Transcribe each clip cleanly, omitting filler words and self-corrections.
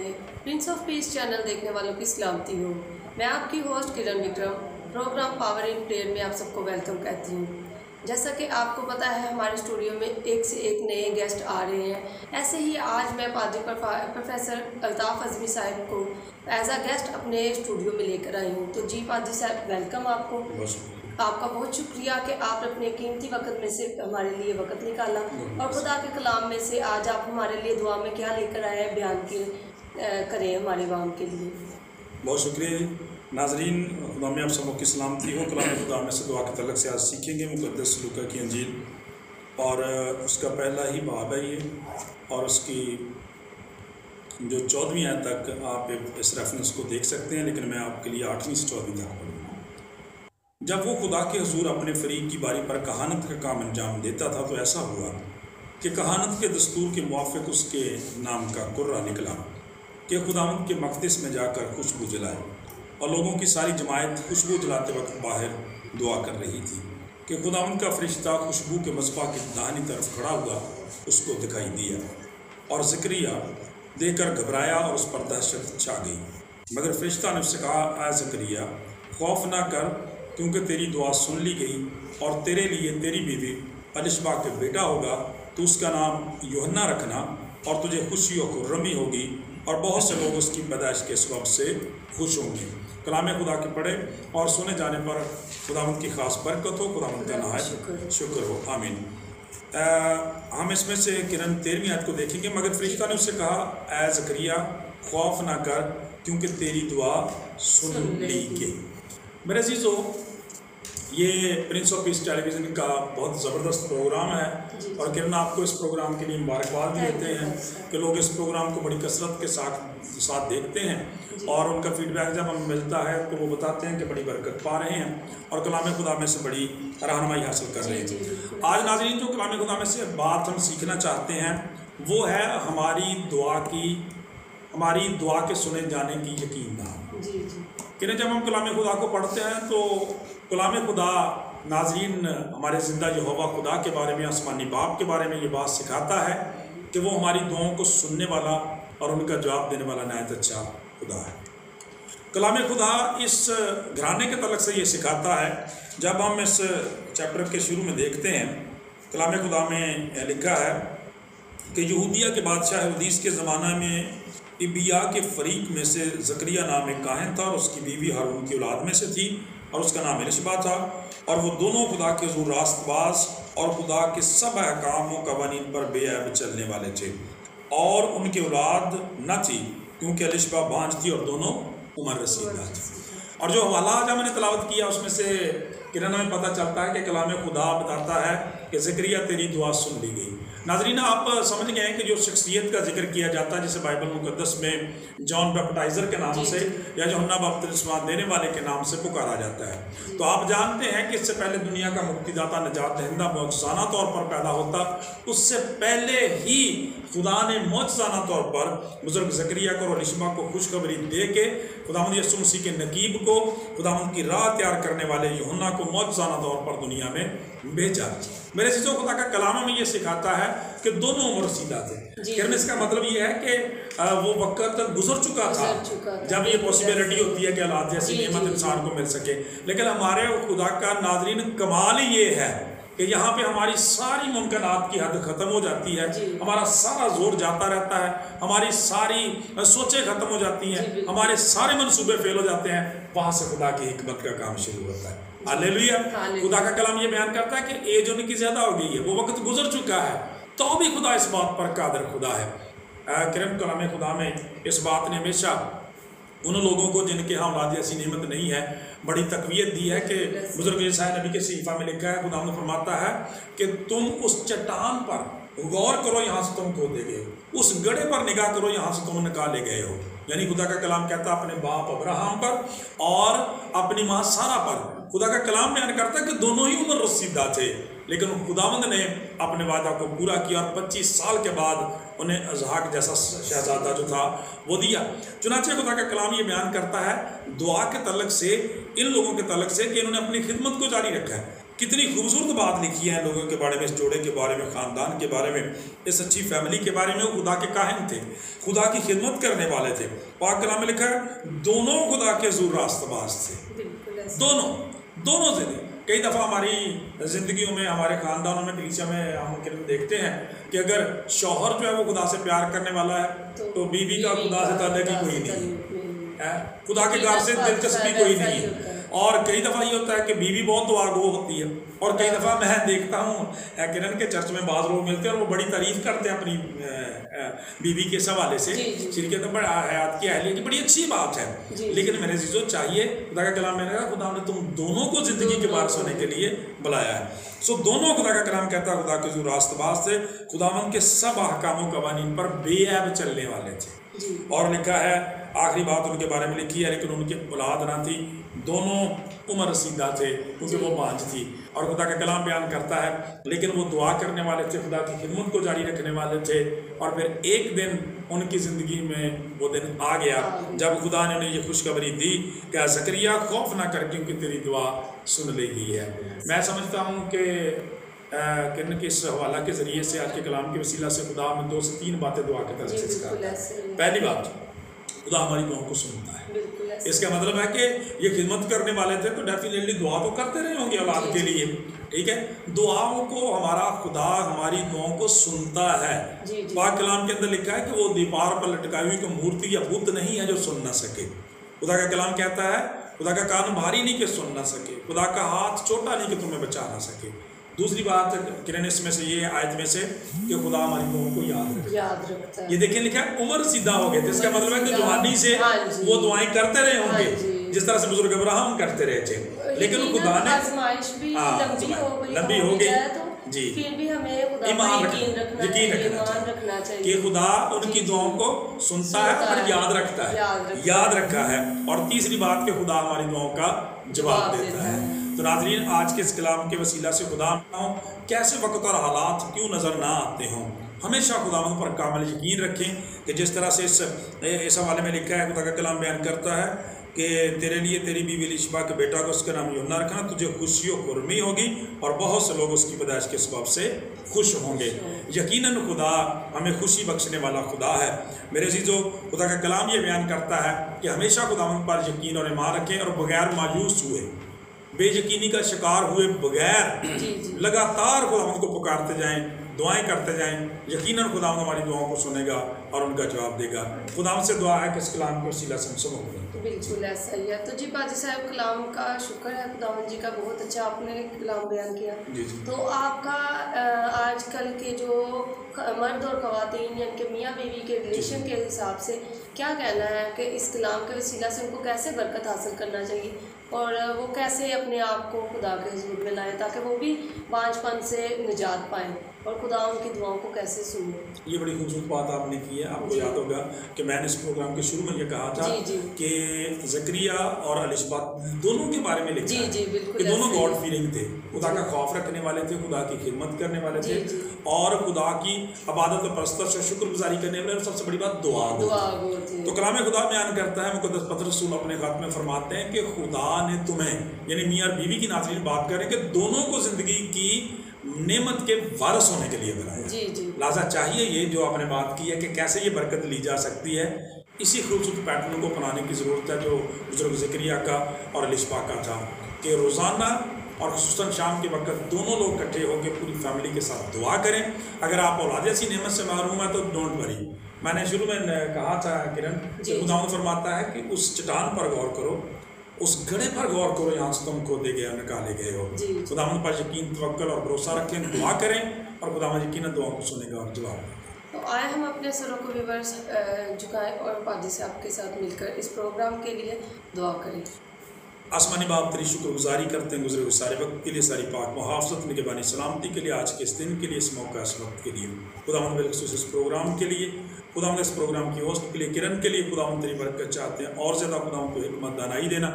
सामने Prince of peace channel देखने वालों की सलामती हो। मैं आपकी host Kiran Vikram programme Power in Prayer में आप सबको वेलकम कहती हूँ। जैसा कि आपको पता है हमारे स्टूडियो में एक से एक नए गेस्ट आ रहे हैं। ऐसे ही आज मैं पादरी प्रोफेसर अल्ताफ़ अज़मी साहब को एज अ गेस्ट अपने स्टूडियो में लेकर आई हूँ। तो जी पादरी साहब वेलकम आपको। आपका बहुत शुक्रिया कि आप अपने कीमती वक्त में से हमारे लिए वक्त निकाला और खुदा के कलाम में से आज आप हमारे लिए दुआ में क्या लेकर आए हैं बयान करें हमारे वाम के लिए। बहुत शुक्रिया जी। नाजरीन, खुदा में आप सबों की सलामती हो। कलाम खुदा में से दुआ के तलक से आज सीखेंगे मुक़द्दस लूका की अंजील और उसका पहला ही बाब है ये, और उसकी जो 14वीं आयत तक आप इस रेफरेंस को देख सकते हैं, लेकिन मैं आपके लिए 8वीं से 14वीं तक पढ़ूँगा। जब वो खुदा के हुजूर अपने फरीक की बारी पर कहानत का काम अंजाम देता था तो ऐसा हुआ कि कहानत के दस्तूर के मुआफ़िक उसके नाम का कुर्रा निकला कि खुदावंद के मक़दिस में जाकर खुशबू जलाए, और लोगों की सारी जमायत खुशबू जलाते वक्त बाहर दुआ कर रही थी कि खुदावंद का फरिश्ता खुशबू के मस्बा की दाहिनी तरफ खड़ा हुआ उसको दिखाई दिया, और ज़करिया देखकर घबराया और उस पर दहशत छा गई। मगर फरिश्ता ने उससे कहा, ऐ ज़करिया खौफ ना कर, क्योंकि तेरी दुआ सुन ली गई, और तेरे लिए तेरी बीवी अलिशबा के बेटा होगा, तो उसका नाम यूहन्ना रखना, और तुझे खुशी और खुर्रमी होगी, और बहुत से लोग उसकी पैदाइश के सबब से खुश होंगे। कलाम खुदा के पढ़े और सुने जाने पर खुदावंद की खास बरकत हो, खुदावंद का नहायत शुक्र हो, आमीन। हम इसमें से किरण 13वीं आयत को देखेंगे। मगर फरिश्ता ने उससे कहा, ऐ ज़करिया खौफ ना कर, क्योंकि तेरी दुआ सुन ली गई। मेरे अजीज़ों, ये प्रिंस ऑफ पीस टेलीविज़न का बहुत ज़बरदस्त प्रोग्राम है, और किरण आपको इस प्रोग्राम के लिए मुबारकबाद भी देते हैं कि लोग इस प्रोग्राम को बड़ी कसरत के साथ देखते हैं, और उनका फीडबैक जब हमें मिलता है तो वो बताते हैं कि बड़ी बरकत पा रहे हैं और कलाम खुदा में से बड़ी रहनुमाई हासिल कर रहे हैं। आज नाज़रीन, जो कलाम खुदा में से बात हम सीखना चाहते हैं वो है हमारी दुआ के सुने जाने की यकीन। कि जब हम कलाम खुदा को पढ़ते हैं तो कलाम खुदा नाज़रीन हमारे ज़िंदा यहोवा खुदा के बारे में, आसमानी बाप के बारे में ये बात सिखाता है कि वो हमारी दुआओं को सुनने वाला और उनका जवाब देने वाला नहायत अच्छा खुदा है। कलाम खुदा इस घराने के तलक से ये सिखाता है। जब हम इस चैप्टर के शुरू में देखते हैं, कलाम खुदा में लिखा है कि यहूदिया के बादशाह हेरोदिस के ज़माना में इबिया के फरीक में से ज़करिया नाम एक काहिन था, और उसकी बीवी हारून की औलाद में से थी, और उसका नाम एलिशबा था, और वो दोनों खुदा के हुजूर रास्तबाज और खुदा के सब अहकाम व कवानीन पर बेऐब चलने वाले थे, और उनकी औलाद न थी क्योंकि एलिशबा बांझ थी और दोनों उम्र रसीदा थी। और जो हवाला आज मैंने तलावत किया उसमें से किरण में पता चलता है कि कलाम खुदा बताता है कि ज़करिया तेरी दुआ सुन ली गई। नाज़रीन, आप समझ गए हैं कि जो शख्सियत का जिक्र किया जाता है, जिसे बाइबल मुक़द्दस में जॉन बैप्टाइज़र के नाम से या यूहन्ना बपतिस्मा देने वाले के नाम से पुकारा जाता है, तो आप जानते हैं कि इससे पहले दुनिया का मुक्तिदाता निजात दहिंदा मौजज़ाना तौर पर पैदा होता, उससे पहले ही खुदा ने मौजज़ाना तौर पर बुज़ुर्ग ज़करिया को और एलिशबा को खुशखबरी दे के खुदावंद यीशु मसीह के नकीब को, खुदावंद की राह तैयार करने वाले यूहन्ना को मौजज़ाना तौर पर दुनिया में भेजा। मेरे चीज़ों खुदा का कलाम में ये सिखाता है कि दोनों उम्र रसीदा थे। कहने इसका मतलब ये है कि वो वक्त गुजर चुका था जब ये पॉसिबिलिटी होती है कि औलाद जैसी नेमत इंसान को मिल सके। लेकिन हमारे खुदा का नाज़रीन कमाल ही ये है कि यहाँ पे हमारी सारी मुमकिनात की हद ख़त्म हो जाती है, हमारा सारा जोर जाता रहता है, हमारी सारी सोचें ख़त्म हो जाती हैं, हमारे सारे मंसूबे फेल हो जाते हैं। वहाँ से खुदा की हिकमत का काम शुरू होता है। हालेलुया। खुदा का कलाम ये बयान करता है कि एज उनकी ज़्यादा हो गई है, वो वक्त गुजर चुका है, तो भी खुदा इस बात पर कादिर खुदा है। किरण कलाम खुदा में इस बात ने हमेशा उन लोगों को जिनके यहाँ औलाद ऐसी नेमत नहीं है बड़ी तकवीत दी है कि बुजुर्ग ईसाई नबी के सहीफा में लिखा है, खुदा फरमाता है कि तुम उस चट्टान पर गौर करो, यहाँ से तुम खोदे गए हो, उस गड्ढे पर निगाह करो, यहाँ से तुम निकाले गए हो। यानी खुदा का कलाम कहता अपने बाप अब्राहम पर और अपनी माँ सारा पर। खुदा का कलाम बयान करता है कि दोनों ही उम्र रसीदा थे, लेकिन खुदावंद ने अपने वादा को पूरा किया और 25 साल के बाद उन्हें इसहाक जैसा शहजादा जो था वो दिया। चुनाचे खुदा का कलाम ये बयान करता है दुआ के तलक से, इन लोगों के तलक से, कि इन्होंने अपनी खिदमत को जारी रखा है कितनी खूबसूरत बात लिखी है लोगों के बारे में, इस जोड़े के बारे में, ख़ानदान के बारे में, इस अच्छी फैमिली के बारे में। वो खुदा के काहिन थे, खुदा की खिदमत करने वाले थे। पाक कलाम में लिखा है दोनों खुदा के ज़रूर रास्तबाज थे, दोनों से थे। कई दफ़ा हमारी ज़िंदगियों में, हमारे ख़ानदानों में, कलीसिया में हम देखते हैं कि अगर शौहर जो है वो खुदा से प्यार करने वाला है तो बीवी का खुदा से ताल्लुक़ ही कोई नहीं है, खुदा के घर से दिलचस्पी कोई नहीं है। और कई दफ़ा ये होता है कि बीवी बहुत दुआगो होती है, और कई दफ़ा मैं देखता हूँ किरण के चर्च में बाज़ लोग मिलते हैं और वो बड़ी तारीफ़ करते हैं अपनी बीवी के हवाले से, शिरके तो बड़ा हयात की अहलियत की बड़ी अच्छी बात है। लेकिन मेरे चीज़ों चाहिए, खुदा का कलाम मैंने कहा खुदा ने तुम दोनों को ज़िंदगी के वारिस होने के लिए बुलाया है। सो दोनों, खुदा का कलाम कहता है खुदा के जो रास्तबाज थे, खुदावंद के सब अहकाम कवानीन पर बेऐब चलने वाले थे। और लिखा है, आखिरी बात उनके बारे में लिखी है, लेकिन उनकी औलाद ना थी, दोनों उम्र रसीदा थे क्योंकि वो बांझ थी। और खुदा का कलाम बयान करता है लेकिन वो दुआ करने वाले थे, खुदा की खिदमत को जारी रखने वाले थे। और फिर एक दिन उनकी ज़िंदगी में वो दिन आ गया जब खुदा ने उन्हें ये खुशखबरी दी कि ज़करिया खौफ ना कर क्योंकि तेरी दुआ सुन ली गई है। मैं समझता हूँ कि किरण के इस हवाला के ज़रिए से, आज के कलाम के वसीला से खुदा हमें 2 से 3 बातें दुआ के तरफ से सिखाता है। पहली बात, खुदा हमारी दुआओं को सुनता है। इसका मतलब है कि ये खिदमत करने वाले थे तो डेफिनेटली दुआ तो करते रहे होंगे औलाद के लिए, ठीक है। दुआओं को हमारा खुदा हमारी दुआओं को सुनता है। पाक कलाम के अंदर लिखा है कि वो दीवार पर लटकाई हुई कोई मूर्ति या बुत नहीं है जो सुन ना सके। खुदा का कलाम कहता है खुदा का कान भारी नहीं कि सुन ना सके, खुदा का हाथ छोटा नहीं कि तुम्हें बचा ना सके। दूसरी बात किरण इसमें से ये आयत में से कि खुदा हमारी दुआओं को याद रखता है। ये देखिए लिखा है उम्र सीधा हो गए थे, इसका मतलब है कि जवानी से वो दुआएं करते रहे होंगे जिस तरह से बुजुर्ग अब्राहम करते रहे थे। लेकिन खुदा ने लंबी हो गई जी, फिर भी हमें खुदा ईमान रखना चाहिए कि खुदा उनकी दुआओं को सुनता है और याद रखा है। और तीसरी बात कि खुदा हमारी दुआओं का जवाब देता है। तो नाज़रीन, आज के इस कलाम के वसीला से खुदा कैसे वक्त और हालात क्यों नज़र ना आते हों, हमेशा खुदावंद पर कामिल यकीन रखें कि जिस तरह से इस हवाले में लिखा है, खुदा का कलाम बयान करता है कि तेरे लिए तेरी बीवी एलीशबा के बेटा को उसका नाम यूहन्ना रखना, तुझे खुशियों खुर्मी होगी और बहुत से लोग उसकी पैदाइश के सबब से खुश होंगे। यकीनन खुदा हमें खुशी बख्शने वाला खुदा है। मेरे अजीजों, खुदा का कलाम ये बयान करता है कि हमेशा खुदावंद पर यकीन और ईमान रखें और बगैर मायूस हुए, बेयकीनी का शिकार हुए बगैर लगातार खुदावंद को पुकारते जाएं, दुआएं करते जाएं। यकीनन खुदावंद हमारी दुआओं को सुनेगा और उनका जवाब देगा। खुदावंद से दुआ है कि इस कलाम के वसीला से हम सब होंगे। बिल्कुल ऐसा ही है। तो जी पाजी साहब, कलाम का शुक्र है खुदावंद जी का, बहुत अच्छा आपने कलाम बयान किया। तो आपका आजकल के जो मर्द और ख़वातीन यानी कि मियाँ बीवी के रिलेशन के हिसाब से क्या कहना है कि इस कलाम के वसीला से उनको कैसे बरकत हासिल करना चाहिए और वो कैसे अपने आप को खुदा के हुजूर में लाएं ताकि वो भी बांझपन से निजात पाएँ और खुदा उनकी दुआओं को कैसे सुने? ये बड़ी खूबसूरत बात आपने की है। आपको याद होगा कि मैंने इस प्रोग्राम के शुरू में ये कहा था कि ज़करिया और एलीशबा दोनों के बारे में लिखा है कि दोनों गॉड फीयरिंग थे, खुदा का खौफ रखने वाले थे, खुदा की खिदमत करने वाले थे और खुदा की इबादत और परस्तश और शुक्रगुजारी करने वाले, और सबसे बड़ी बात दुआ थी। तो कलाम खुदा बयान करता है, मुक़द्दस पतरस रसूल अपने ख़त में फरमाते हैं कि खुदा ने तुम्हें, यानी मियाँ और बीवी की नाज़रीन बात करें कि दोनों को ज़िंदगी की नेमत के वारिस होने के लिए बनाया। लिहाजा चाहिए ये जो आपने बात की है कि कैसे ये बरकत ली जा सकती है, इसी खूबसूरत पैटर्न को अपनाने की ज़रूरत है जो बुजुर्ग ज़करिया का और एलीशबा का था कि रोज़ाना और खुसूसन शाम के वक्त दोनों लोग इकट्ठे होकर पूरी फैमिली के साथ दुआ करें। अगर आप औलाद ऐसी नेमत से महरूम है तो डोंट वरी। मैंने शुरू में कहा था किरण, खुदावंद फरमाता है कि उस चट्टान पर गौर करो, उस घड़े पर गौर करो यहाँ से तुम खोदे गए निकाले गए हो। खुदावंद पर यकीन, तवक्कल और भरोसा रखें, दुआ करें और खुदावंद यकीनन दुआओं को सुनेगा और जवाब देगा। तो आए हम अपने सरों को विवर्स झुकाएं और पाजी से आपके साथ मिलकर इस प्रोग्राम के लिए दुआ करें। आसमानी बाप तेरी शुक्रगुजारी करते हैं गुजरे हुए सारे वक्त के लिए, सारी पाक मुहाफ़त निगहबानी सलामती के लिए, आज के इस दिन के लिए, इस मौका इस वक्त के लिए, खुदावंद बिलखुसूस इस प्रोग्राम के लिए, खुदावंद इस प्रोग्राम की होस्ट के लिए, किरण के लिए खुदावंद तेरी बरकत चाहते हैं। और ज़्यादा खुदावंद को हिकमत दानाई देना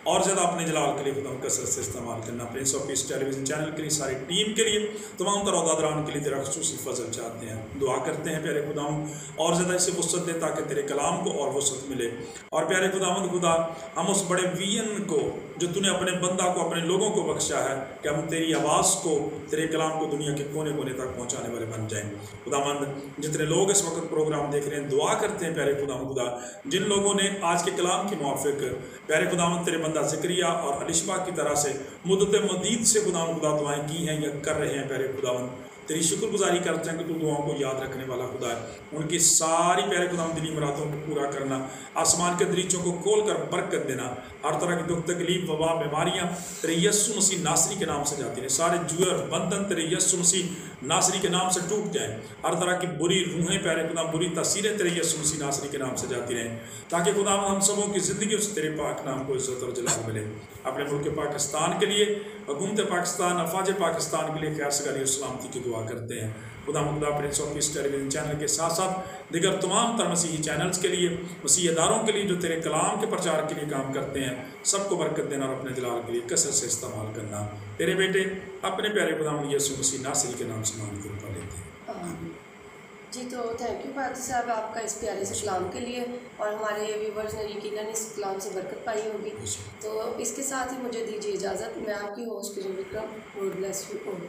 और ज़्यादा अपने जलाल के लिए खुदावंद कसरत से इस्तेमाल करना। Prince of peace television channel के लिए, सारी टीम के लिए, तमाम तरह के लिए तेरा खुसूसी फजल चाहते हैं। दुआ करते हैं प्यारे खुदावंद और ज़्यादा इसे वसअत दे ताकि तेरे कलाम को और वसअत मिले। और प्यारे खुदावंद खुदा, हम उस बड़े विजन को जो तूने अपने बंदा को, अपने लोगों को बख्शा है कि हम तेरी आवाज़ को, तेरे कलाम को दुनिया के कोने कोने तक पहुंचाने वाले बन जाएं। खुदावंद जितने लोग इस वक्त प्रोग्राम देख रहे हैं, दुआ करते हैं प्यारे खुदा, जिन लोगों ने आज के कलाम के मुआफिक प्यारे खुदावंद तेरे बंदा ज़करिया और अलिशबा की तरह से मुद्दत मदीद से खुदा दुआएं की हैं या कर रहे हैं, प्यारे खुदावंद तेरी शुक्रगुजारी करते हैं कि तू दुआओं को याद रखने वाला खुदा है। उनकी सारी प्यारे खुदा दिली मुरादों को पूरा करना, आसमान के दरीचों को खोल कर बरकत देना, हर तरह की दुख तकलीफ वबा बीमारियाँ तेरे यस्सु मसीह नासरी के नाम से जाती रहें, सारे जुए और बंधन तेरे यस्सु मसीह नासरी के नाम से टूट जाएं, हर तरह की बुरी रूहें प्यारे खुदा, बुरी तस्वीरें तेरे यस्सु मसीह नासरी के नाम से जाती रहें, ताकि खुदा हम सबों की ज़िंदगी से तेरे पाक नाम को इज़्ज़त और जलाल मिले। अपने मुल्क पाकिस्तान के लिए, हुकूमत पाकिस्तान, अफवाज पाकिस्तान के लिए खैर सगारी और सलामती की दुआ करते हैं। खुदा Prince of peace television channel के साथ साथ दिगर तमाम तर मसीही चैनल्स के लिए, मसीही इदारों के लिए जो तेरे कलाम के प्रचार के लिए काम करते हैं, सबको बरकत देना और अपने जलाल के लिए कसरत से इस्तेमाल करना। तेरे बेटे अपने प्यारे खुदा यीशु मसीह नासरी के नाम से मांग कर लेते हैं। जी तो थैंक यू पाजी साहब आपका इस प्यारे से कलाम के लिए, और हमारे व्यूवर्स ने यकीनन इस कलाम से बरकत पाई होगी। तो इसके साथ ही मुझे दीजिए इजाज़त। मैं आपकी host Kiran Vikram. God bless you all.